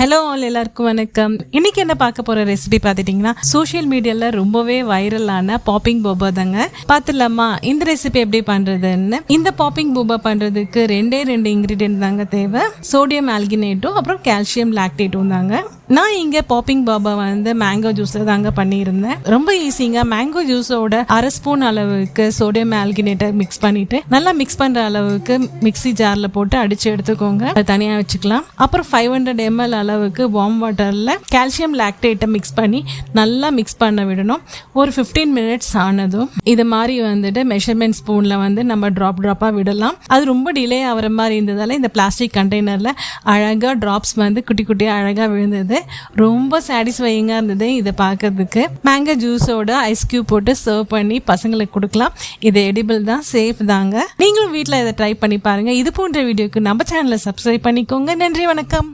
Hello all, எல்லாருக்கும் வணக்கம். இன்னைக்கு என்ன பார்க்க போற ரெசிபி பார்த்துட்டிங்கன்னா சோஷியல் மீடியால ரொம்பவே வைரலான பாப்பிங் போபா தாங்க. பார்த்துலாமா இந்த ரெசிபி எப்படி பண்றதுன்னு? இந்த பாப்பிங் போபா பண்றதுக்கு ரெண்டே இன்கிரீடியன்ட் தாங்க தேவை. சோடியம் ஆல்கினேட்டும் அப்புறம் கால்சியம் லாக்டேட்டும் தாங்க. நான் இங்க பாப்பிங் பாபா மேங்கோ ஜூஸ் தாங்க பண்ணியிருந்தேன். ரொம்ப ஈஸிங்க. மேங்கோ ஜூஸோட 1/2 ஸ்பூன் அளவுக்கு சோடியம் ஆல்கினேட்டை மிக்ஸ் பண்ணிட்டு நல்லா மிக்ஸ் பண்ற அளவுக்கு மிக்ஸி ஜார்ல போட்டு அடிச்சு எடுத்துக்கோங்க. அது தனியா வச்சுக்கலாம். அப்புறம் 500 ml அளவுக்கு வார்ம் வாட்டர்ல கால்சியம் லாக்டேட்டை மிக்ஸ் பண்ணி நல்லா மிக்ஸ் பண்ண விடணும். ஒரு 15 மினிட்ஸ் ஆனதும் இது மாதிரி மெஷர்மெண்ட் ஸ்பூன்ல நம்ம ட்ராப்பா விடலாம். அது ரொம்ப டிலே ஆகிற மாதிரி இருந்ததால இந்த பிளாஸ்டிக் கண்டெய்னர்ல அழகா டிராப்ஸ் குட்டி குட்டியா அழகா விழுந்தது. ரொம்ப சாட்டிஸ்ஃபையிங்கா இருந்தது இதை பார்க்கறதுக்கு. மேங்கோ ஜூஸோட ஐஸ் கியூப் போட்டு சர்வ் பண்ணி பசங்களுக்கு கொடுக்கலாம். இது எடிபிள் தான், சேஃப் தாங்க. நீங்களும் வீட்டில் இதை ட்ரை பண்ணி பாருங்க. இது போன்ற வீடியோக்கு நம்ம சேனலை சப்ஸ்கிரைப் பண்ணிக்கோங்க. நன்றி, வணக்கம்.